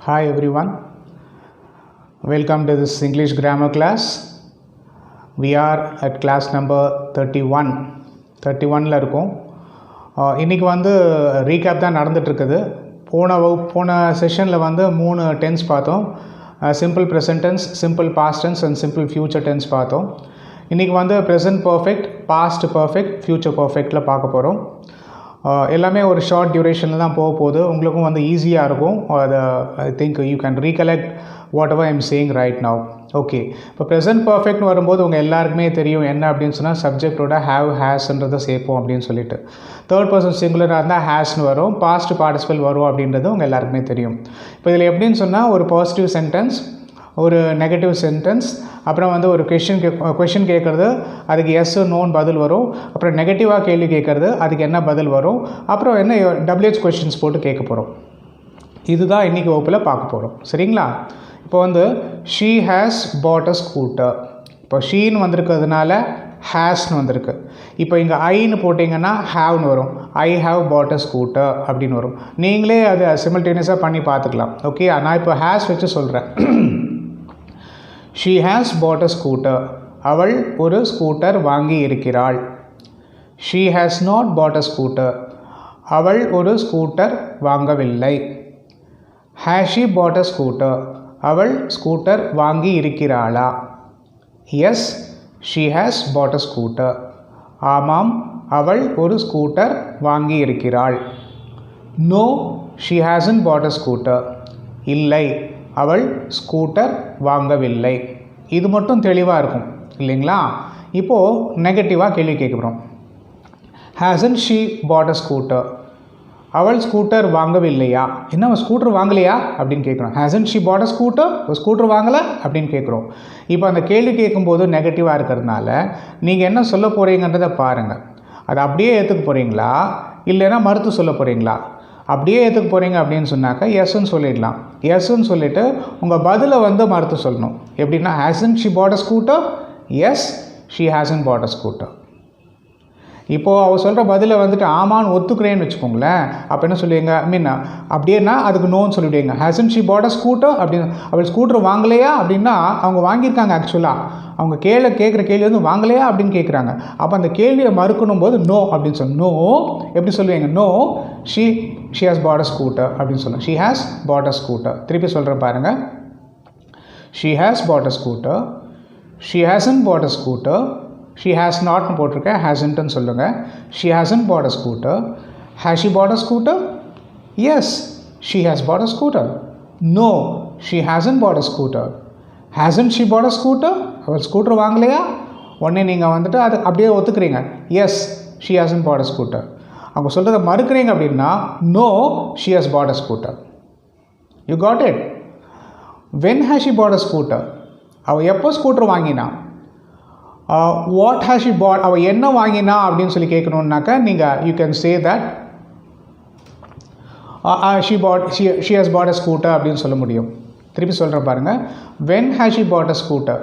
Hi everyone, welcome to this English grammar class. We are at class number 31ல இருக்கும். இன்றைக்கி வந்து recap தான் நடந்துகிட்ருக்குது. போன செஷனில் வந்து 3 டென்ஸ் பார்த்தோம். Simple present tense, simple past tense and simple future tense பார்த்தோம். இன்றைக்கி வந்து present perfect, past perfect, future பர்ஃபெக்டில் பார்க்க போகிறோம். எல்லாமே ஒரு ஷார்ட் டியூரேஷனில் தான் போக போகுது. உங்களுக்கும் வந்து ஈஸியாக இருக்கும். அதை I think you can recollect what ever I'm saying right now. Okay, இப்போ ப்ரெசன்ட் பர்ஃபெக்ட்னு வரும்போது உங்கள் எல்லாருக்குமே தெரியும் என்ன அப்படின்னு சொன்னால் சப்ஜெக்டோட ஹேவ் ஹேஸ்ன்றதை சேர்ப்போம் அப்படின்னு சொல்லிட்டு. தேர்ட் பர்சன் சிங்குலராக இருந்தால் ஹேஸ்னு வரும், பாஸ்ட் பார்ட்டிசிபல் வரும் அப்படின்றது உங்கள் எல்லாருக்குமே தெரியும். இப்போ இதில் எப்படின்னு சொன்னால் ஒரு பாசிட்டிவ் சென்டென்ஸ், ஒரு நெகட்டிவ் சென்டென்ஸ், அப்புறம் வந்து ஒரு கொஷின் கேட்குறது, அதுக்கு எஸ் நோன்னு பதில் வரும். அப்புறம் நெகட்டிவாக கேள்வி கேட்குறது, அதுக்கு என்ன பதில் வரும். அப்புறம் என்ன டபிள்யூஹெச் கொஷின்ஸ் போட்டு கேட்க போகிறோம். இதுதான் இன்றைக்கி வகுப்பில் பார்க்க போகிறோம். சரிங்களா? இப்போ வந்து she has pot a scooter. இப்போ ஷீன்னு வந்திருக்கிறதுனால ஹேஸ்னு வந்திருக்கு. இப்போ இங்கே ஐன்னு போட்டிங்கன்னா ஹேவ்னு வரும். I have pot a scooter அப்படின்னு வரும். நீங்களே அதை சிமில்டேனியஸாக பண்ணி பார்த்துக்கலாம். ஓகே, நான் இப்போ ஹேஸ் வச்சு சொல்கிறேன். She has pot a scooter. அவள் ஒரு ஸ்கூட்டர் வாங்கி இருக்கிறாள். She has not bought a scooter. அவள் ஒரு ஸ்கூட்டர் வாங்கவில்லை. Has she pot a scooter. அவள் ஸ்கூட்டர் வாங்கி இருக்கிறாளா? Yes, she has pot a scooter. ஆமாம், அவள் ஒரு ஸ்கூட்டர் வாங்கி இருக்கிறாள். No, she hasn't pot a scooter. இல்லை, அவள் ஸ்கூட்டர் வாங்கவில்லை. இது மட்டும் தெளிவாக இருக்கும் இல்லைங்களா? இப்போது நெகட்டிவாக கேள்வி கேட்குறோம். Hasn't she pot a scooter. அவள் ஸ்கூட்டர் வாங்கவில்லையா? என்ன, அவள் ஸ்கூட்டர் வாங்கலையா அப்படின்னு கேட்குறோம். Hasn't she pot a scooter, ஒரு ஸ்கூட்டர் வாங்கலை அப்படின்னு கேட்குறோம். இப்போ அந்த கேள்வி கேட்கும்போது நெகட்டிவாக இருக்கிறதுனால நீங்கள் என்ன சொல்ல போகிறீங்கன்றதை பாருங்கள். அதை அப்படியே ஏற்றுக்க போகிறீங்களா இல்லைன்னா மறுத்து சொல்ல போகிறீங்களா? அப்படியே ஏற்றுக்க போகிறீங்க அப்படின்னு சொன்னாக்கா எஸ்ன்னு சொல்லிடலாம். எஸ்ன்னு சொல்லிவிட்டு உங்கள் பதிலை வந்து மறுத்து சொல்லணும். எப்படின்னா hasn't she pot a scooter. Yes, she hasn't pot a scooter. இப்போது அவள் சொல்கிற பதிலை வந்துட்டு ஆமான்னு ஒத்துக்கிறேன்னு வச்சுக்கோங்களேன். அப்போ என்ன சொல்லுவீங்க? அப்படின்னா அதுக்கு நோன்னு சொல்லிவிடுவீங்க. Hasn't she pot a scooter அப்படின்னு. அவள் ஸ்கூட்டர் வாங்கலையா அப்படின்னா அவங்க வாங்கியிருக்காங்க. ஆக்சுவலாக அவங்க கேட்குற கேள்வி வந்து வாங்கலையா அப்படின்னு கேட்குறாங்க. அப்போ அந்த கேள்வியை மறுக்கணும் போது நோ அப்படின்னு சொல்லணும். நோ எப்படி சொல்லுவீங்க? No, she has pot a scooter அப்படின்னு சொல்லணும். She has pot a scooter. திருப்பி சொல்கிறேன் பாருங்கள். She has pot a scooter. She hasn't pot a scooter. She has நாட்னு போட்டிருக்கேன், ஹேசன்ட்னு சொல்லுங்கள். She hasn't pot a scooter. Has she pot a scooter? Yes, she has pot a scooter. No, she hasn't pot a scooter. Hasn't she pot a scooter. அவள் scooter வாங்கலையா? உடனே நீங்கள் வந்துட்டு அது அப்படியே ஒத்துக்கிறீங்க. Yes, she hasn't pot a scooter. அவங்க சொல்கிறத மறுக்கிறீங்க அப்படின்னா no, she has pot a scooter. You got it? When has she pot a scooter? அவள் எப்போ ஸ்கூட்டர் வாங்கினா? What has she bought? அவள் என்ன வாங்கினா அப்படின்னு சொல்லி கேட்கணுன்னாக்கா நீங்கள் you can say that she has pot a scooter அப்படின்னு சொல்ல முடியும். திருப்பி சொல்கிறேன் பாருங்கள். When has she pot a scooter?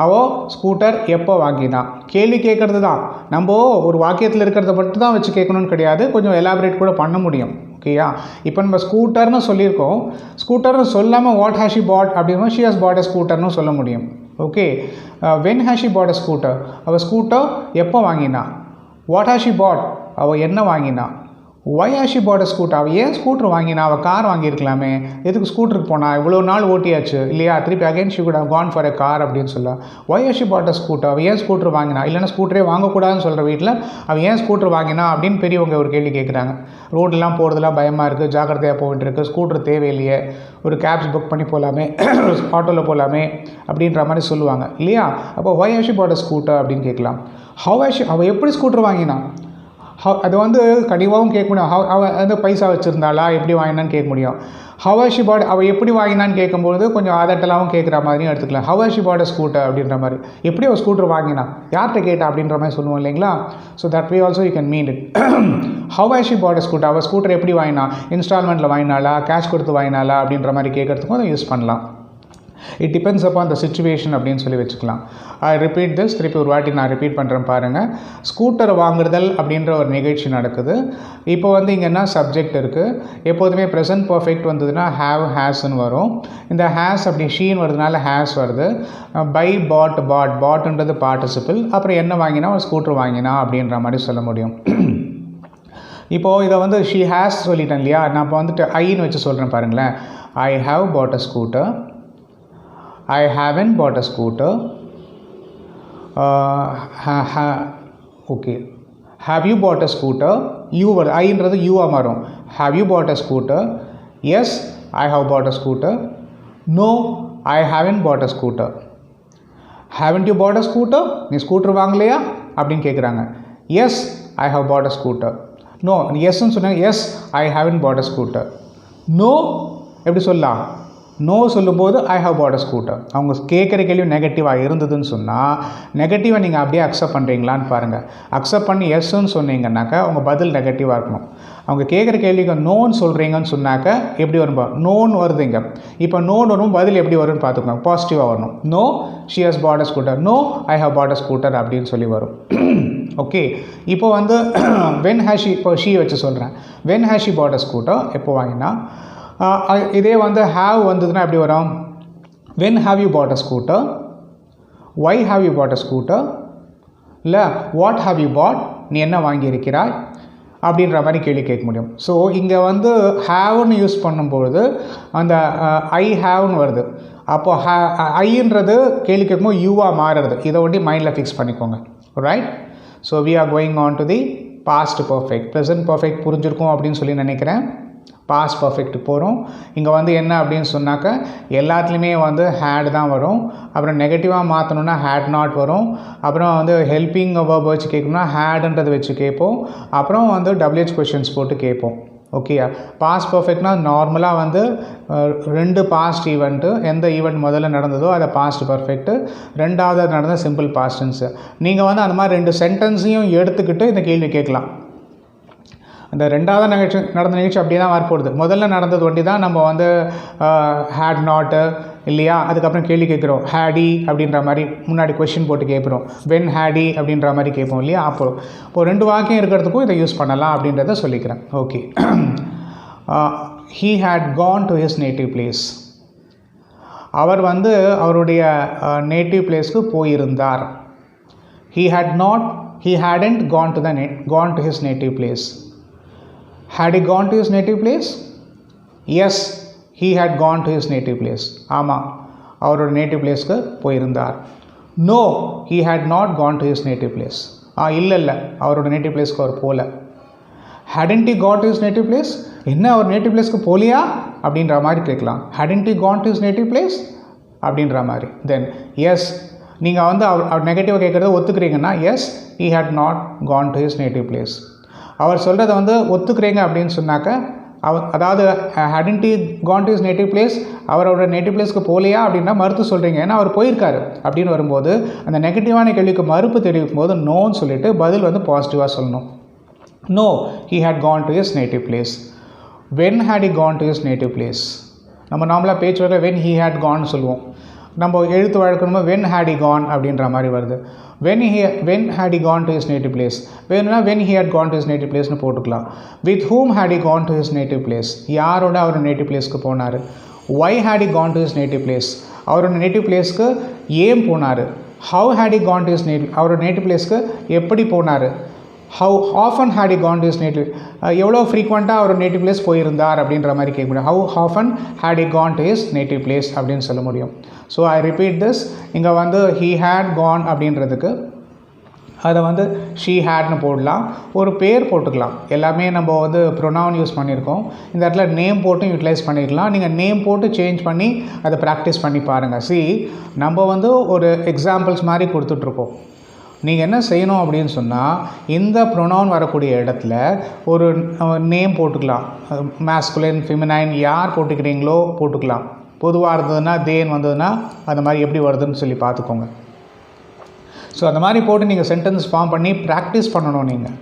அவள் ஸ்கூட்டர் எப்போ வாங்கினா? கேள்வி கேட்குறது தான். நம்ம ஒரு வாக்கியத்தில் இருக்கிறத மட்டும் தான் வச்சு கேட்கணும்னு கிடையாது, கொஞ்சம் எலாபரேட் கூட பண்ண முடியும். ஓகேயா? இப்போ நம்ம ஸ்கூட்டர்னு சொல்லியிருக்கோம். ஸ்கூட்டர்னு சொல்லாமல் வாட் ஹேஸ் ஷீ பாட் அப்படின்னா ஷீ ஹேஸ் பாட் அ ஸ்கூட்டர்னு சொல்ல முடியும். Okay, when has she pot a scooter? அவள் ஸ்கூட்டர் எப்போ வாங்கினா? What has she bought? அவள் என்ன வாங்கினா? Y has she pot a scooter? அவள் ஏன் ஸ்கூட்டர் வாங்கினா? அவள் கார் வாங்கியிருக்கலாமே, எதுக்கு ஸ்கூட்டருக்கு போனா? இவ்வளோ நாள் ஓட்டியாச்சு இல்லையா? திருப்பி again she could have gone for a car அப்படின்னு சொல்ல. Why has she pot a scooter? அவள் ஏன் ஸ்கூட்டர் வாங்கினா? இல்லைன்னா ஸ்கூட்டரே வாங்கக்கூடாதுன்னு சொல்கிற வீட்டில் அவள் ஏன் ஸ்கூட்டர் வாங்கினா அப்படின்னு பெரியவங்க ஒரு கேள்வி கேட்குறாங்க. ரோடெலாம் போகிறதுலாம் பயமாக இருக்குது, ஜாக்கிரதையாக போயிட்டு இருக்குது, ஸ்கூட்டர் தேவையில்லையே, ஒரு கேப்ஸ் புக் பண்ணி போகலாமே, ஆட்டோவில் போகலாமே அப்படின்ற மாதிரி சொல்லுவாங்க இல்லையா? அப்போ Y has she pot a scooter அப்படின்னு கேட்கலாம். ஹவ் ஹேஸ் ஷீ, அவள் எப்படி ஸ்கூட்டர் வாங்கினா? அது வந்து கண்டிப்பாகவும் கேட்க முடியும். அவள் வந்து பைசா வச்சுருந்தாளா, எப்படி வாங்கினான்னு கேட்க முடியும். ஹவ் ஹேஸ் ஷீ பாட், அவள் எப்படி வாங்கினான்னு கேட்கும்போது கொஞ்சம் அதட்டலாகவும் கேட்குற மாதிரியும் எடுத்துக்கலாம். How has she pot a scooter அப்படின்ற மாதிரி. எப்படி அவள் ஸ்கூட்டர் வாங்கினா, யார்கிட்ட கேட்டா அப்படின்ற மாதிரி சொல்லுவோம் இல்லைங்களா? So that way also you can mean it. How has she pot a scooter? அவள் ஸ்கூட்டர் எப்படி வாங்கினா? இன்ஸ்டால்மெண்ட்டில் வாங்கினாலா, கேஷ் கொடுத்து வாங்கினாலா அப்படின்ற மாதிரி கேட்குறதுக்கும் அதை யூஸ் பண்ணலாம். It depends upon the situation அப்படின்னு சொல்லி வச்சுக்கலாம். ஐ ரிப்பீட் திஸ், திருப்பி ஒரு வாட்டி நான் ரிப்பீட் பண்ணுறேன் பாருங்கள். ஸ்கூட்டர் வாங்குறதல் அப்படின்ற ஒரு நிகழ்ச்சி நடக்குது. இப்போ வந்து இங்கே என்ன சப்ஜெக்ட் இருக்குது. எப்போதுமே ப்ரெசன்ட் பர்ஃபெக்ட் வந்ததுன்னா ஹேவ் ஹேஸ்ன்னு வரும். இந்த ஹேஸ் அப்படி ஷீன் வருதுனால ஹேஸ் வருது. பை பாட்ன்றது பார்ட்டிசிபிள். அப்புறம் என்ன வாங்கினா ஒரு ஸ்கூட்டர் வாங்கினா அப்படின்ற மாதிரி சொல்ல முடியும். இப்போது இதை வந்து ஷீ ஹேஸ் சொல்லிட்டேன் இல்லையா, நான் இப்போ வந்துட்டு ஐன்னு வச்சு சொல்கிறேன் பாருங்களேன். I have pot a scooter, I haven't bought a scooter. Okay. Have you bought a scooter? You were I-ன்றது you-ஆ மாறும். Have you bought a scooter? Yes, I have bought a scooter. No, I haven't bought a scooter. Haven't you bought a scooter? நீ scooter வாங்கலையா அப்படின்னு கேட்குறாங்க. Yes, I have bought a scooter. No, yesன்னு சொன்னாங்க. Yes, I haven't bought a scooter. No, எப்படி சொல்லலாம்? No சொல்லும்போது ஐ have got a scooter. அவங்க கேட்குற கேள்வி நெகட்டிவாக இருந்ததுன்னு சொன்னால் நெகட்டிவாக நீங்கள் அப்படியே அக்செப்ட் பண்ணுறீங்களான்னு பாருங்கள். அக்செப்ட் பண்ணி எஸ்ன்னு சொன்னீங்கன்னாக்கா உங்கள் பதில் நெகட்டிவாக இருக்கணும். அவங்க கேட்குற கேள்விக்கு நோன்னு சொல்கிறீங்கன்னு சொன்னாக்க எப்படி வரும்பா, நோன்னு வருதுங்க. இப்போ நோன்னு வரும், பதில் எப்படி வரும்னு பார்த்துக்கோங்க. பாசிட்டிவாக வரணும். No she has got a scooter, no I have got a scooter அப்படின்னு சொல்லி வரும். ஓகே, இப்போ வந்து வென் ஹேஸ் ஷி, இப்போ ஷீ வச்சு சொல்கிறேன். When has she got a scooter எப்போ வாங்கினா. இதே வந்து ஹாவ் வந்ததுன்னா எப்படி வரும். When have you got a scooter, why have you got a scooter, இல்லை வாட் ஹாவ் யூ பாட், நீ என்ன வாங்கியிருக்கிறாய் அப்படின்ற மாதிரி கேள்வி கேட்க முடியும். ஸோ இங்கே வந்து ஹாவ்னு யூஸ் பண்ணும்பொழுது அந்த ஐ ஹாவ்னு வருது. அப்போது ஐன்றது கேள்வி கேட்கும்போது யூவாக மாறுறது. இதை ஒட்டி மைண்டில் ஃபிக்ஸ் பண்ணிக்கோங்க. Right. So we are going on to the past perfect. Present perfect புரிஞ்சிருக்கும் அப்படின்னு சொல்லி நினைக்கிறேன். பாஸ்ட் பர்ஃபெக்ட் போகிறோம். இங்கே வந்து என்ன அப்படின்னு சொன்னாக்க எல்லாத்துலேயுமே வந்து ஹேட் தான் வரும். அப்புறம் நெகட்டிவாக மாற்றணுன்னா ஹேட் நாட் வரும். அப்புறம் வந்து ஹெல்பிங் வேர்ப் வச்சு கேட்கணும்னா ஹேடுன்றது வச்சு கேட்போம். அப்புறம் வந்து WH கொஷின்ஸ் போட்டு கேட்போம். ஓகே, பாஸ்ட் பர்ஃபெக்ட்னால் நார்மலாக வந்து 2 பாஸ்ட் ஈவெண்ட்டு, எந்த ஈவெண்ட் முதல்ல நடந்ததோ அதை பாஸ்ட் பர்ஃபெக்ட்டு, ரெண்டாவது நடந்த சிம்பிள் பாஸ்ட் டென்ஸு. நீங்கள் வந்து அந்த மாதிரி 2 சென்டென்ஸையும் எடுத்துக்கிட்டு இந்த கேள்வி கேட்கலாம். அந்த ரெண்டாவது நடந்த நிகழ்ச்சி அப்படியே தான் வரப்போகுது. முதல்ல நடந்தது ஒண்டி தான் நம்ம வந்து ஹேட் நாட்டு இல்லையா, அதுக்கப்புறம் கேள்வி கேட்குறோம் ஹேடி அப்படின்ற மாதிரி முன்னாடி கொஷின் போட்டு கேட்குறோம். வென் ஹேடி அப்படின்ற மாதிரி கேட்போம் இல்லையா. இப்போது 2 வாக்கியம் இருக்கிறதுக்கும் இதை யூஸ் பண்ணலாம் அப்படின்றத சொல்லிக்கிறேன். Okay, he had gone to his native place. அவர் வந்து அவருடைய நேட்டிவ் பிளேஸ்க்கு போயிருந்தார். He hadn't gone to his native place. Had he gone to his native place? Yes, he had gone to his native place. ஆமாம், அவரோட native பிளேஸ்க்கு போயிருந்தார். No, he had not gone to his native place. இல்லை அவரோட native பிளேஸ்க்கு அவர் போகல. Hadn't he gone to his native place? என்ன our native பிளேஸ்க்கு போகலையா அப்படின்ற மாதிரி கேட்கலாம். Hadn't he gone to his native place அப்படின்ற மாதிரி. தென் எஸ், நீங்கள் வந்து அவர் நெகட்டிவாக கேட்குறத ஒத்துக்கிறீங்கன்னா yes, he had not gone to his native place. அவர் சொல்கிறத வந்து ஒத்துக்கிறீங்க அப்படின்னு சொன்னாக்க அதாவது hadn't he gone to his native place, அவரோட நேட்டிவ் பிளேஸ்க்கு போகலையா அப்படின்னா மறுத்து சொல்கிறீங்க. ஏன்னா அவர் போயிருக்காரு அப்படின்னு வரும்போது அந்த நெகட்டிவான கேள்விக்கு மறுப்பு தெரிவிக்கும் போது நோன்னு சொல்லிவிட்டு பதில் வந்து பாசிட்டிவாக சொல்லணும். No, he had gone to his native place. When had he gone to his native place? நம்ம நார்மலாக பேச்சு வர when he had gone சொல்லுவோம். நம்ம எழுத்து வழக்கணுமோ when had he gone அப்படின்ற மாதிரி வருது. when had he gone to his native place, வேணும்னா when he had gone to his native place னு போட்டுக்கலாம். with whom had he gone to his native place, யாரோட அவர் நேட்டிவ் பிளேஸ்க்கு போனார். why had he gone to his native place, அவரோட native பிளேஸ்க்கு ஏன் போனார். how had he gone to his native, அவரோட நேட்டிவ் பிளேஸ்க்கு எப்படி போனார். how often had he gone to his native, எவ்வளோ ஃப்ரீக்வெண்ட்டாக அவர் நேட்டிவ் பிளேஸ் போயிருந்தார் அப்படின்ற மாதிரி கேட்க முடியும். how often had he gone to his native place அப்படின்னு சொல்ல முடியும். So I repeat this. இங்கே வந்து he had gone அப்படின்றதுக்கு அதை வந்து she hadனு போடலாம். ஒரு பேர் போட்டுக்கலாம். எல்லாமே நம்ம வந்து ப்ரொனவுன் யூஸ் பண்ணியிருக்கோம். இந்த இடத்துல நேம் போட்டும் யூட்டிலைஸ் பண்ணிக்கலாம். நீங்கள் நேம் போட்டு சேஞ்ச் பண்ணி அதை ப்ராக்டிஸ் பண்ணி பாருங்கள். நம்ம வந்து ஒரு எக்ஸாம்பிள்ஸ் மாதிரி கொடுத்துட்ருக்கோம். நீங்கள் என்ன செய்யணும் அப்படின்னு சொன்னால் இந்த ப்ரொனவுன் வரக்கூடிய இடத்துல ஒரு நேம் போட்டுக்கலாம். மேஸ்குலின், ஃபெமினைன் யார் போட்டுக்கிறீங்களோ போட்டுக்கலாம். பொதுவாக இருந்ததுன்னா தேன் வந்ததுன்னா அந்த மாதிரி எப்படி வருதுன்னு சொல்லி பார்த்துக்கோங்க. ஸோ அந்த மாதிரி போட்டு நீங்கள் சென்டென்ஸ் ஃபார்ம் பண்ணி ப்ராக்டிஸ் பண்ணணும். நீங்கள்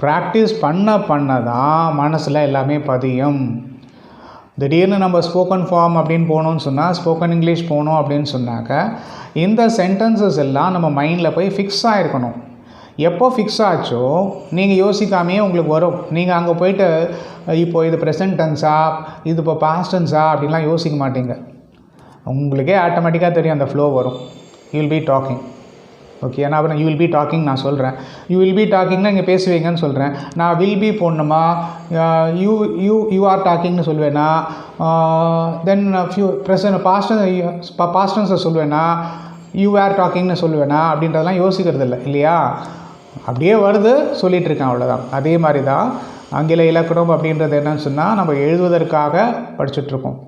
ப்ராக்டிஸ் பண்ண தான் மனசில் எல்லாமே பதியும். திடீர்னு நம்ம ஸ்போக்கன் ஃபார்ம் அப்படின்னு போகணுன்னு சொன்னால், ஸ்போக்கன் இங்கிலீஷ் போகணும் அப்படின்னு சொன்னாக்க இந்த சென்டென்சஸ் எல்லாம் நம்ம மைண்டில் போய் ஃபிக்ஸ் ஆகிருக்கணும். எப்போ ஃபிக்ஸ் ஆச்சோ நீங்கள் யோசிக்காமையே உங்களுக்கு வரும். நீங்கள் அங்கே போயிட்டு இப்போது இது ப்ரெசன்ட் டென்ஸா, இது இப்போ பாஸ்ட் டென்ஸா அப்படின்லாம் யோசிக்க மாட்டீங்க. உங்களுக்கே ஆட்டோமேட்டிக்காக தெரியும், அந்த ஃப்ளோ வரும். You will be talking. Okay, நான் அப்புறம் யூ வில் பி டாக்கிங் நான் சொல்கிறேன். யூ வில் பி டாக்கிங்னா இங்கே பேசுவீங்கன்னு சொல்கிறேன். நான் வில் பி போடணுமா, யூ யூ யூ ஆர் டாக்கிங்னு சொல்லுவேன்னா, தென் பாஸ்ட் டென்ஸை சொல்லுவேன்னா, யூ ஆர் டாக்கிங்னு சொல்லுவேனா அப்படின்றதெல்லாம் யோசிக்கிறது இல்லை இல்லையா? அப்படியே வருது, சொல்லிகிட்டு இருக்கேன், அவ்வளோதான். அதே மாதிரி தான் ஆங்கில இலக்கணம் அப்படின்றது என்னன்னு சொன்னால், நம்ம எழுதுவதற்காக படிச்சுட்ருக்கோம்.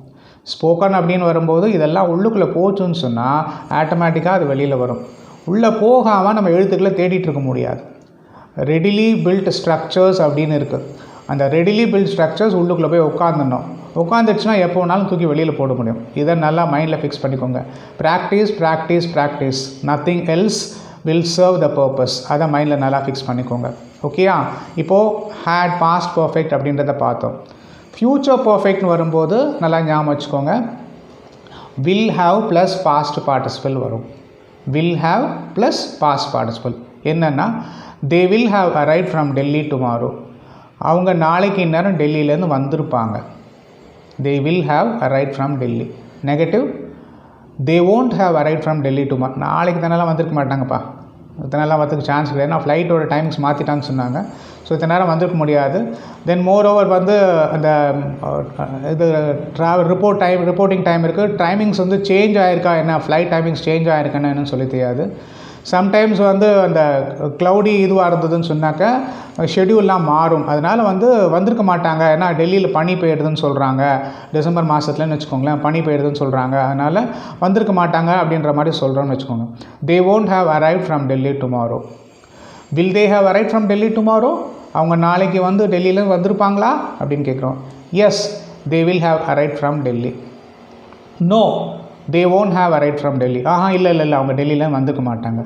ஸ்போக்கன் அப்படின்னு வரும்போது இதெல்லாம் உள்ளுக்குள்ளே போச்சுன்னு சொன்னால் ஆட்டோமேட்டிக்காக அது வெளியில் வரும். உள்ளே போகாமல் நம்ம எழுத்துக்களை தேடிட்டு இருக்க முடியாது. ரெடிலி பில்ட் ஸ்ட்ரக்சர்ஸ் அப்படின்னு இருக்குது. அந்த ரெடிலி பில்ட் ஸ்ட்ரக்சர்ஸ் உள்ளுக்குள்ளே போய் உட்காந்துடணும். உட்காந்துச்சுன்னா எப்போ வேணாலும் தூக்கி வெளியில் போட முடியும். இதை நல்லா மைண்டில் ஃபிக்ஸ் பண்ணிக்கோங்க. Practice practice practice, nothing else will serve the purpose. அதை மைண்டில் நல்லா ஃபிக்ஸ் பண்ணிக்கோங்க. ஓகேயா? இப்போது ஹேட், பாஸ்ட் பர்ஃபெக்ட் அப்படின்றத பார்த்தோம். ஃப்யூச்சர் பர்ஃபெக்ட்னு வரும்போது நல்லா ஞாபகம் வச்சுக்கோங்க, will have plus past participle வரும். Will have plus past participle என்னென்னா, they will have arrive from Delhi tomorrow. அவங்க நாளைக்கு இந்நேரம் டெல்லியிலேருந்து வந்திருப்பாங்க. they will have arrived from Delhi. Negative, they won't have arrived from Delhi tomorrow. நாளைக்கு தானெல்லாம் வந்திருக்க மாட்டாங்கப்பா, இத்தனைலாம் வரதுக்கு சான்ஸ் கிடையாது. நான் ஃப்ளைட்டோட டைம்ஸ் மாற்றிட்டான்னு சொன்னாங்க. ஸோ இத்தனை நேரம் வந்திருக்க முடியாது. தென் மோர் ஓவர் வந்து அந்த இது ட்ராவல் ரிப்போர்ட்டிங் டைம் இருக்குது. டைமிங்ஸ் வந்து சேஞ்ச் ஆகிருக்கா, என்ன ஃப்ளைட் டைமிங்ஸ் சேஞ்ச் ஆகிருக்குன்னு என்னன்னு சொல்லி தெரியாது. சம்டைம்ஸ் வந்து அந்த க்ளவுடி இதுவாக இருந்ததுன்னு சொன்னாக்க ஷெடியூல்லாம் மாறும். அதனால் வந்து வந்திருக்க மாட்டாங்க. ஏன்னா டெல்லியில் பனி பெய்யுதுன்னு சொல்கிறாங்க, டிசம்பர் மாதத்துலன்னு வச்சுக்கோங்களேன், பனி பெய்யுதுன்னு சொல்கிறாங்க. அதனால் வந்திருக்க மாட்டாங்க அப்படின்ற மாதிரி சொல்கிறோன்னு வச்சுக்கோங்க. தே won't have arrived from Delhi tomorrow. will they have arrived from Delhi tomorrow? அவங்க நாளைக்கு வந்து டெல்லியில் வந்திருப்பாங்களா அப்படின்னு கேட்குறோம். Yes, they will have arrived from Delhi. No, they won't have arrived from Delhi. இல்லை அவங்க டெல்லியில் வந்துருக்க மாட்டாங்க.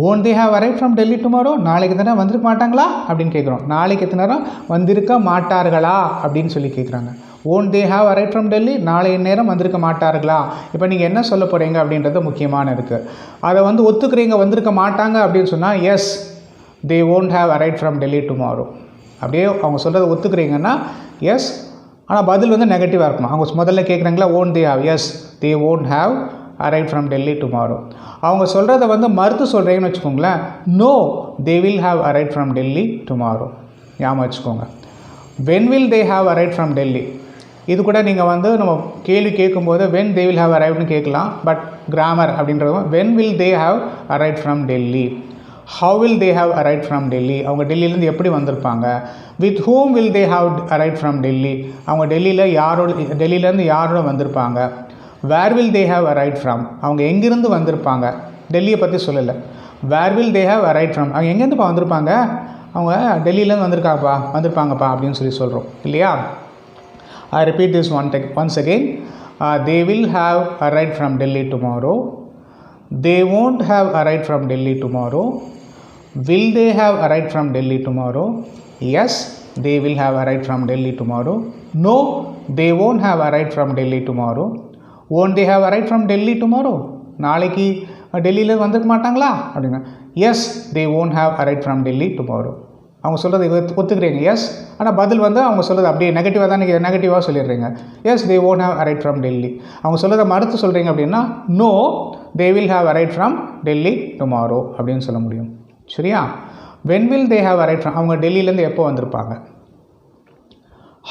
won't they have arrived from Delhi tomorrow? நாளைக்கு தானே வந்திருக்க மாட்டாங்களா அப்படின்னு கேட்குறோம். நாளைக்கு எத்தனை நேரம் வந்திருக்க மாட்டார்களா அப்படின்னு சொல்லி கேட்குறாங்க. won't they have arrived from Delhi? நாளைய நேரம் வந்திருக்க மாட்டார்களா. இப்போ நீங்கள் என்ன சொல்ல போகிறீங்க அப்படின்றது முக்கியமான இருக்குது. அதை வந்து ஒத்துக்கிறீங்க, வந்திருக்க மாட்டாங்க அப்படின்னு சொன்னால் S, they won't have arrived from Delhi tomorrow. அப்படியே அவங்க சொல்கிறத ஒத்துக்கிறீங்கன்னா எஸ், ஆனால் பதில் வந்து நெகட்டிவாக இருக்கணும். அவங்க முதல்ல கேட்குறாங்களா won't they have, yes, they won't have arrived from Delhi tomorrow. அவங்க சொல்கிறத வந்து மறுத்து சொல்கிறீங்கன்னு வச்சுக்கோங்களேன், no, they will have arrived from Delhi tomorrow. ஞாபகம் வச்சுக்கோங்க. when will they have arrived from Delhi? இது கூட நீங்கள் வந்து நம்ம கேள்வி கேட்கும்போது when they will have arrivedனு கேட்கலாம். பட் கிராமர் அப்படின்றது when will they have arrived from Delhi? how will they have arrived from Delhi? அவங்க டெல்லியிலேருந்து எப்படி வந்திருப்பாங்க. with whom will they have arrived from Delhi? அவங்க டெல்லியிலேருந்து யாரோட வந்திருப்பாங்க. where will they have arrived from? அவங்க எங்கேருந்து வந்திருப்பாங்க. டெல்லியை பற்றி சொல்லலை. where will they have arrived from? அவங்க எங்கேருந்துப்பா வந்திருப்பாங்க, அவங்க டெல்லியிலேருந்து வந்திருப்பாங்கப்பா அப்படின்னு சொல்லி சொல்கிறோம் இல்லையா? I repeat this once again. They will have arrived from Delhi tomorrow. They won't have arrived from Delhi tomorrow. Will they have arrived from Delhi tomorrow? Yes, they will have arrived from Delhi tomorrow. No, they won't have arrived from Delhi tomorrow. Won't they have arrived from Delhi tomorrow? நாளைக்கு டெல்லியில் வந்துருக்க மாட்டாங்களா அப்படின்னா S, they won't have arrived from Delhi tomorrow. அவங்க சொல்கிறது ஒத்துக்கிறீங்க S, ஆனால் பதில் வந்து அவங்க சொல்கிறது அப்படியே நெகட்டிவாக தான், நீங்கள் நெகட்டிவாக சொல்லிடுறீங்க. Yes, they won't have arrived from Delhi. அவங்க சொல்கிறத மறுத்து சொல்கிறீங்க அப்படின்னா no, they will have arrived from Delhi tomorrow அப்படின்னு சொல்ல முடியும். சரியா? when will they have arrived from? அவங்க டெல்லியிலேருந்து எப்போ வந்திருப்பாங்க.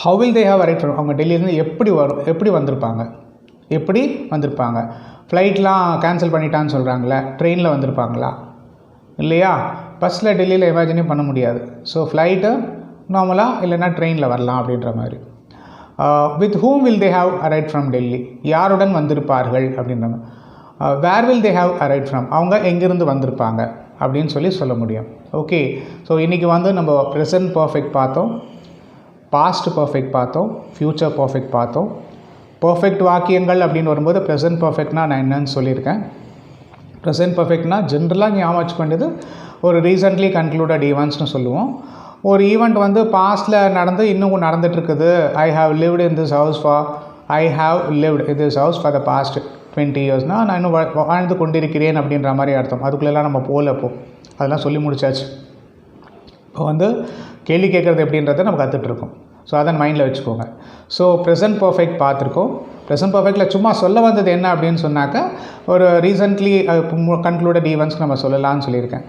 how will they have arrived from? அவங்க டெல்லியிலேருந்து எப்படி வந்திருப்பாங்க. ஃப்ளைட்லாம் கேன்சல் பண்ணிட்டான்னு சொல்கிறாங்களே, ட்ரெயினில் வந்திருப்பாங்களா இல்லையா? பஸ்ஸில் டெல்லியில் இமேஜினே பண்ண முடியாது. ஸோ ஃப்ளைட்டு நார்மலாக இல்லைன்னா ட்ரெயினில் வரலாம் அப்படின்ற மாதிரி. With whom will they have arrived from Delhi? யாருடன் வந்திருப்பார்கள் அப்படின்றாங்க. Where will they have arrive from? அவங்க எங்கேருந்து வந்திருப்பாங்க அப்படின்னு சொல்ல முடியும். ஓகே, ஸோ இன்றைக்கி வந்து நம்ம ப்ரெசன்ட் பர்ஃபெக்ட் பார்த்தோம், பாஸ்ட் பர்ஃபெக்ட் பார்த்தோம், ஃப்யூச்சர் பர்ஃபெக்ட் பார்த்தோம். பர்ஃபெக்ட் வாக்கியங்கள் அப்படின்னு வரும்போது ப்ரெசன்ட் பர்ஃபெக்ட்னா நான் என்னன்னு சொல்லியிருக்கேன். ப்ரெசன்ட் பர்ஃபெக்ட்னா ஜென்ரலாக ஞாபகம் வச்சுக்க வேண்டியது ஒரு ரீசெண்ட்லி கன்க்ளூடட் ஈவெண்ட்ஸ்னு சொல்லுவோம். ஒரு ஈவெண்ட் வந்து பாஸ்ட்டில் நடந்து இன்னும் நடந்துகிட்ருக்குது. I have lived in this house for the past 20 இயர்ஸ்னால் நான் இன்னும் வாழ்ந்து கொண்டிருக்கிறேன் அப்படின்ற மாதிரி அர்த்தம். அதுக்குள்ளெல்லாம் நம்ம போகல. அதெல்லாம் சொல்லி முடிச்சாச்சு. இப்போ வந்து கேள்வி கேட்குறது எப்படின்றத நம்ம கற்றுட்ருக்கோம். ஸோ அதை மைண்டில் வச்சுக்கோங்க. ஸோ ப்ரெசன்ட் பர்ஃபெக்ட் பார்த்துருக்கோம். ப்ரெசன்ட் பர்ஃபெக்டில் சும்மா சொல்ல வந்தது என்ன அப்படின்னு சொன்னாக்கா, ஒரு ரீசன்ட்லி கன்க்ளூடட் ஈவெண்ட்ஸ்க்கு நம்ம சொல்லலாம்னு சொல்லியிருக்கேன்.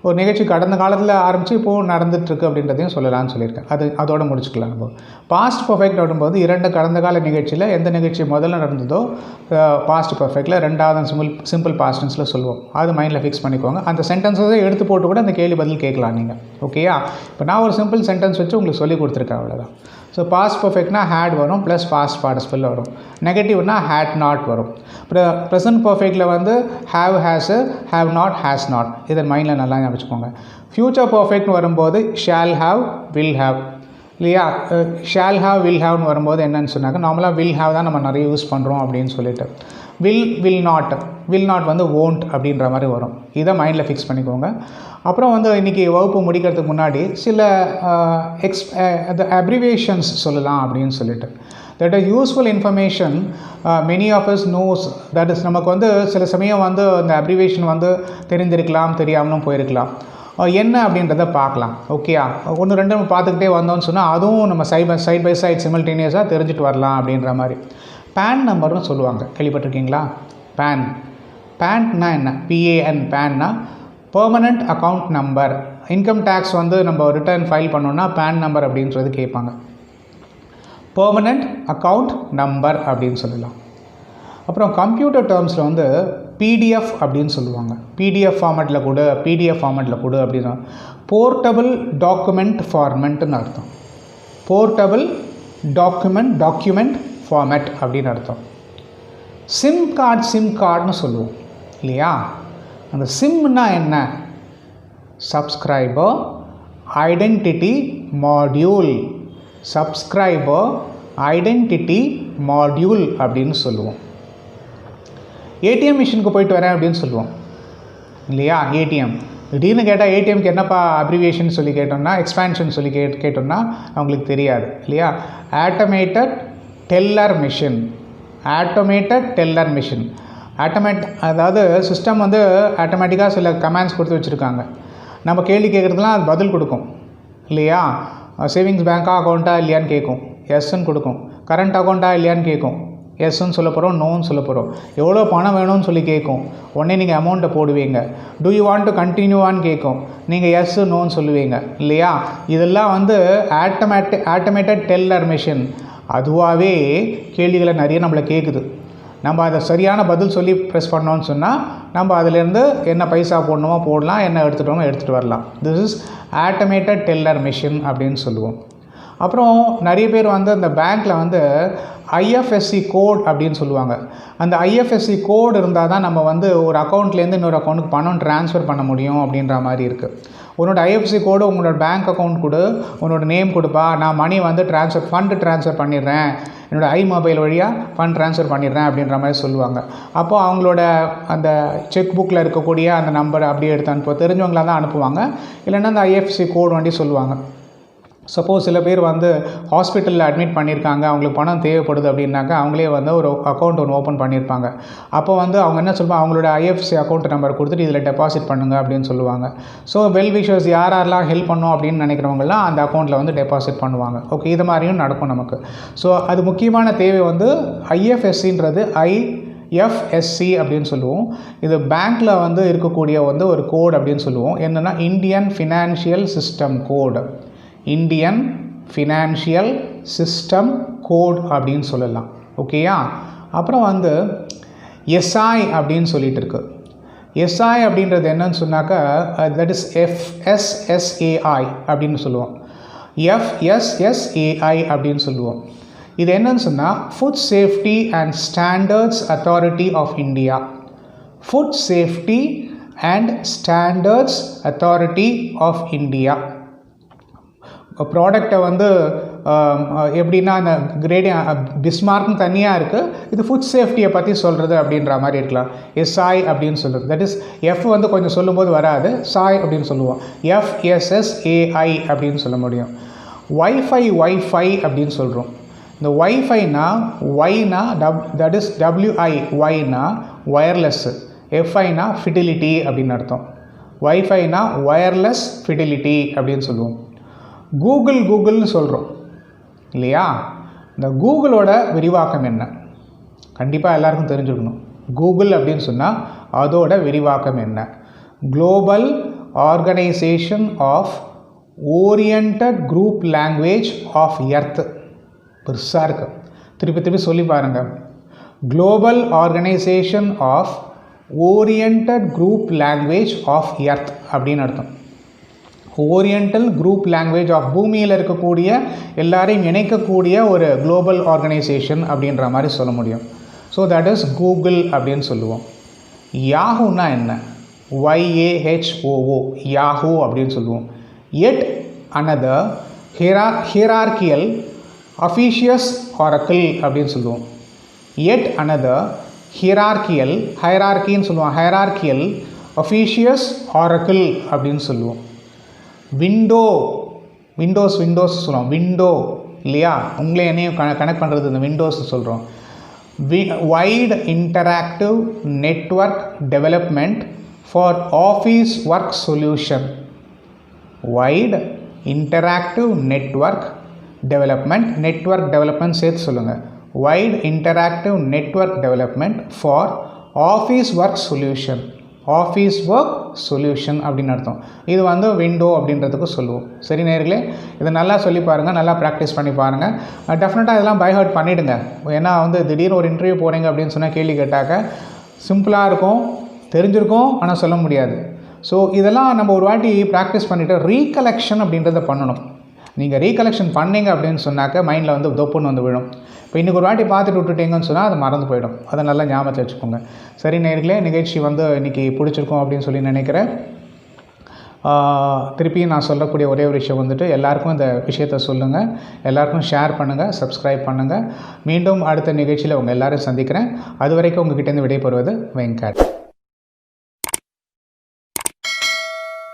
ஒரு நிகழ்ச்சி கடந்த காலத்தில் ஆரம்பித்து இப்போது நடந்துகிட்ருக்கு அப்படின்றதையும் சொல்லலாம்னு சொல்லியிருக்கேன். அதோடு முடிச்சுக்கலாம். நம்ம பாஸ்ட் பர்ஃபெக்ட் வரும்போது 2 கடந்த கால நிகழ்ச்சியில் எந்த நிகழ்ச்சி முதல்ல நடந்ததோ பாஸ்ட் பர்ஃபெக்டில், 2வது சிம்பிள் பாஸ்ட் டென்ஸில் சொல்லுவோம். அது மைண்டில் ஃபிக்ஸ் பண்ணிக்கோங்க. அந்த சென்டென்ஸை எடுத்து போட்டு கூட அந்த கேள்வி பதில் கேட்கலாம் நீங்கள். ஓகேயா? இப்போ நான் ஒரு சிம்பிள் சென்டென்ஸ் வச்சு உங்களுக்கு சொல்லி கொடுத்துருக்கேன், அவ்வளோதான். ஸோ பாஸ்ட் பர்ஃபெக்ட்னா ஹேட் வரும் ப்ளஸ் பாஸ்ட் பார்ட்டிசிபிள் வரும். நெகட்டிவ்னா ஹேட் நாட் வரும். அப்புறம் ப்ரெசன்ட் பர்ஃபெக்டில் வந்து have ஹேஸு, have not, has not. இதை மைண்டில் நல்லா வச்சுக்கோங்க. ஃப்யூச்சர் பர்ஃபெக்ட்னு வரும்போது ஷால் ஹாவ், வில் ஹாவ், இல்லையா? ஷால் ஹாவ், வில் ஹாவ்னு வரும்போது என்னன்னு சொன்னாக்க, நார்மலாக வில் ஹாவ் தான் நம்ம நிறைய யூஸ் பண்ணுறோம் அப்படின்னு சொல்லிட்டு. வில் நாட் வந்து won't அப்படின்ற மாதிரி வரும். இதை மைண்டில் ஃபிக்ஸ் பண்ணிக்கோங்க. அப்புறம் வந்து இன்றைக்கி வகுப்பு முடிக்கிறதுக்கு முன்னாடி சில அப்ரிவேஷன்ஸ் சொல்லலாம் அப்படின்னு சொல்லிட்டு. That is useful information many of us knows. That is நமக்கு வந்து சில சமயம் வந்து அந்த அப்ரிவேஷன் வந்து தெரிந்திருக்கலாம், தெரியாமலும் போயிருக்கலாம். என்ன அப்படின்றத பார்க்கலாம். ஓகேயா? 1-2 நம்ம பார்த்துக்கிட்டே வந்தோம்னு சொன்னால் அதுவும் நம்ம சைட் பை சைட் சிமில்டேனியஸாக தெரிஞ்சுட்டு வரலாம் அப்படின்ற மாதிரி. பேன் நம்பர்னு சொல்லுவாங்க, கேள்விப்பட்டிருக்கீங்களா? பேன்னா என்ன? PAN, பேன்னா permanent account number. Income tax வந்து நம்ம ரிட்டர்ன் ஃபைல் பண்ணோன்னா பேன் நம்பர் அப்படின்றது கேட்பாங்க. பெர்மனண்ட் அக்கௌண்ட் நம்பர் அப்படின்னு சொல்லலாம். அப்புறம் கம்ப்யூட்டர் டேர்ம்ஸில் வந்து PDF அப்படின்னு சொல்லுவாங்க. PDF ஃபார்மேட்டில் கொடு அப்படின்னா போர்ட்டபிள் டாக்குமெண்ட் ஃபார்மெட்னு அர்த்தம். போர்ட்டபிள் டாக்குமெண்ட் ஃபார்மேட் அப்படின்னு அர்த்தம். சிம் கார்டுன்னு சொல்லுவோம், இல்லையா? அந்த சிம்னா என்ன? சப்ஸ்கிரைபர் ஐடென்டிட்டி மாடியூல் அப்படின்னு சொல்லுவோம். ஏடிஎம் மிஷினுக்கு போயிட்டு வரேன் அப்படின்னு சொல்லுவோம், இல்லையா? ஏடிஎம் திடீர்னு கேட்டால் ஏடிஎம்க்கு என்னப்பா அப்ரிவியேஷன் சொல்லி கேட்டோம்னா, எக்ஸ்பேன்ஷன் சொல்லி கேட்டோம்னா அவங்களுக்கு தெரியாது, இல்லையா? Automated teller machine. அதாவது சிஸ்டம் வந்து ஆட்டோமேட்டிக்காக சில கமாண்ட்ஸ் கொடுத்து வச்சுருக்காங்க. நம்ம கேள்வி கேட்குறதுலாம் அது பதில் கொடுக்கும், இல்லையா? சேவிங்ஸ் பேங்காக அக்கௌண்ட்டாக இல்லையான்னு கேட்கும், எஸ்ன்னு கொடுக்கும். கரண்ட் அக்கௌண்ட்டாக இல்லையான்னு கேட்கும், எஸ்ன்னு சொல்ல போகிறோம், நோன்னு சொல்ல போகிறோம். எவ்வளோ பணம் வேணும்னு சொல்லி கேட்கும், உடனே நீங்கள் அமௌண்ட்டை போடுவீங்க. டூ யூ வாண்ட் டு கண்டினியூவான்னு கேட்கும், நீங்கள் எஸ்ஸு நோன்னு சொல்லுவீங்க, இல்லையா? இதெல்லாம் வந்து ஆட்டோமேட்டட் டெல்லர் மிஷின் அதுவாகவே கேள்விகளை நிறைய நம்மளை கேட்குது. நம்ம அதை சரியான பதில் சொல்லி ப்ரெஸ் பண்ணோன்னு சொன்னால் நம்ம அதிலேருந்து என்ன பைசா போடணுமோ போடலாம், என்ன எடுத்துகிட்டு வரலாம். This is automated teller machine அப்படின்னு சொல்லுவோம். அப்புறம் நிறைய பேர் வந்து அந்த பேங்க்கில் வந்து IFSC கோட் அப்படின்னு சொல்லுவாங்க. அந்த IFSC கோடு இருந்தால் தான் நம்ம வந்து ஒரு அக்கௌண்ட்லேருந்து இன்னொரு அக்கௌண்ட்டுக்கு பணம் ட்ரான்ஸ்ஃபர் பண்ண முடியும் அப்படின்ற மாதிரி இருக்குது. உன்னோட IFSC கோடு உங்களோட பேங்க் அக்கௌண்ட் கொடு, உன்னோட நேம் கொடுப்பா, நான் மணி வந்து ஃபண்டு ட்ரான்ஸ்ஃபர் பண்ணிடுறேன், என்னோடய மொபைல் வழியாக ஃபண்ட் ட்ரான்ஸ்ஃபர் பண்ணிடுறேன் அப்படின்ற மாதிரி சொல்லுவாங்க. அப்போது அவங்களோட அந்த செக் புக்கில் இருக்கக்கூடிய அந்த நம்பரை அப்படியே எடுத்து தெரிஞ்சவங்களாக தான் அனுப்புவாங்க. இல்லைன்னா அந்த IFSC கோடு வண்டி சொல்லுவாங்க. சப்போஸ் சில பேர் வந்து ஹாஸ்பிட்டலில் அட்மிட் பண்ணியிருக்காங்க, அவங்களுக்கு பணம் தேவைப்படுது அப்படின்னாக்கா அவங்களே வந்து ஒரு அக்கௌண்ட் ஒன்று ஓப்பன் பண்ணியிருப்பாங்க. அப்போ வந்து அவங்க என்ன சொல்லுவாங்க, அவங்களோட IFSC அக்கௌண்ட் நம்பர் கொடுத்துட்டு இதில் டெபாசிட் பண்ணுங்கள் அப்படின்னு சொல்லுவாங்க. ஸோ வெல்விஷர்ஸ் யாரெல்லாம் ஹெல்ப் பண்ணோம் அப்படின்னு நினைக்கிறவங்களாம் அந்த அக்கௌண்ட்டில் வந்து டெபாசிட் பண்ணுவாங்க. ஓகே, இது மாதிரியும் நடக்கும் நமக்கு. ஸோ அது முக்கியமான தேவை வந்து IFSCன்றது IFSC அப்படின்னு சொல்லுவோம். இது பேங்க்கில் வந்து இருக்கக்கூடிய வந்து ஒரு கோட் அப்படின்னு சொல்லுவோம். என்னென்னா இந்தியன் ஃபினான்ஷியல் சிஸ்டம் கோட் அப்படின்னு சொல்லலாம். ஓகேயா? அப்புறம் வந்து SI அப்படின்னு சொல்லிட்டு இருக்கு. SI அப்படின்றது என்னன்னு சொன்னாக்கா தட் இஸ் FSSAI அப்படின்னு சொல்லுவோம். FSSAI அப்படின்னு சொல்லுவோம். இது என்னன்னு சொன்னால் food safety and standards authority of India. Food safety and standards authority of India. ப்ராடக்டை வந்து எப்படின்னா அந்த பிஸ்மார்க்னு தனியாக இருக்குது, இது ஃபுட் சேஃப்டியை பற்றி சொல்கிறது அப்படின்ற மாதிரி இருக்கலாம். எஸ்ஐ அப்படின்னு சொல்லுறது, தட் இஸ் எஃப் வந்து கொஞ்சம் சொல்லும்போது வராது, சாய் அப்படின்னு சொல்லுவோம். FSSAI அப்படின்னு சொல்ல முடியும். வைஃபை அப்படின்னு சொல்கிறோம். இந்த வைஃபைனா ஒய்னா தட் இஸ் WI, ஒய்னா ஒயர்லெஸ்ஸு, FIனா ஃபிடிலிட்டி அப்படின்னு அர்த்தம். வைஃபைனா ஒயர்லெஸ் ஃபிடிலிட்டி அப்படின்னு சொல்லுவோம். கூகுள்னு சொல்கிறோம் இல்லையா? இந்த கூகுளோட விரிவாக்கம் என்ன? கண்டிப்பாக எல்லாருக்கும் தெரிஞ்சுக்கணும். கூகுள் அப்படின்னு சொன்னால் அதோட விரிவாக்கம் என்ன? Global organisation of oriented group language of earth. பெருசாக இருக்கு, திருப்பி சொல்லி பாருங்கள். Global organisation of oriented group language of earth அப்படின்னு அர்த்தம். ஓரியண்டல் குரூப் லாங்குவேஜ் ஆஃப் பூமியில் இருக்கக்கூடிய எல்லாரையும் இணைக்கக்கூடிய ஒரு குளோபல் ஆர்கனைசேஷன் அப்படின்ற மாதிரி சொல்ல முடியும். ஸோ தட் இஸ் கூகுள் அப்படின்னு சொல்லுவோம். யாஹூனா என்ன? YAHOO, யாஹூ அப்படின்னு சொல்லுவோம். எட் அனதர் ஹியரார்கியல் அஃபிஷியஸ் ஆரக்கிள் அப்படின்னு சொல்லுவோம். எட் அனதர் ஹைரார்கின்னு சொல்லுவோம். ஹைரார்கியல் அஃபிஷியஸ் ஆரக்கிள் அப்படின்னு சொல்லுவோம். விண்டோஸ் சொல்லுவோம். விண்டோ இல்லையா? உங்களே என்னையும் கனெக்ட் பண்ணுறது இந்த விண்டோஸ் சொல்கிறோம். Wide interactive network development for office work solution. Wide interactive network development சேர்த்து சொல்லுங்கள். Wide interactive network development for office work solution. Office work solution அப்படின்னு அர்த்தம். இது வந்து விண்டோ அப்படின்றதுக்கு சொல்லுவோம். சரி நேயர்களே, இதை நல்லா சொல்லி பாருங்கள், நல்லா ப்ராக்டிஸ் பண்ணி பாருங்கள். டெஃபினட்டாக இதெல்லாம் பை ஹார்ட் பண்ணிவிடுங்க. ஏன்னா வந்து திடீர்னு ஒரு இன்டர்வியூ போகிறீங்க அப்படின்னு சொன்னால் கேள்வி கேட்டாக்க சிம்பிளாக இருக்கும், தெரிஞ்சிருக்கும், ஆனால் சொல்ல முடியாது. ஸோ இதெல்லாம் நம்ம ஒரு வாட்டி ப்ராக்டிஸ் பண்ணிவிட்டு ரீகலெக்ஷன் அப்படின்றத பண்ணணும். நீங்கள் ரீகலெக்ஷன் பண்ணிங்க அப்படின்னு சொன்னாக்க மைண்டில் வந்து தொப்புன்னு வந்து விழும். இப்போ இன்றைக்கி ஒரு வாட்டி பார்த்துட்டு விட்டுட்டிங்கன்னு சொன்னால் அது மறந்து போயிடும். அதை நல்லா ஞாபகத்தில் வச்சுக்கோங்க. சரி நேயர்களே, நிகழ்ச்சி வந்து இன்றைக்கி பிடிச்சிருக்கும் அப்படின்னு சொல்லி நினைக்கிறேன். திருப்பியும் நான் சொல்லக்கூடிய ஒரே ஒரு விஷயம் வந்துட்டு, எல்லாருக்கும் இந்த விஷயத்தை சொல்லுங்கள், எல்லாருக்கும் ஷேர் பண்ணுங்கள், சப்ஸ்கிரைப் பண்ணுங்கள். மீண்டும் அடுத்த நிகழ்ச்சியில் உங்கள் எல்லோரும் சந்திக்கிறேன். அது வரைக்கும் உங்ககிட்டேருந்து விடைபெறுவது வெங்கட்.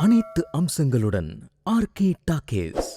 அனைத்து அம்சங்களுடன் RK டாக்கீஸ்.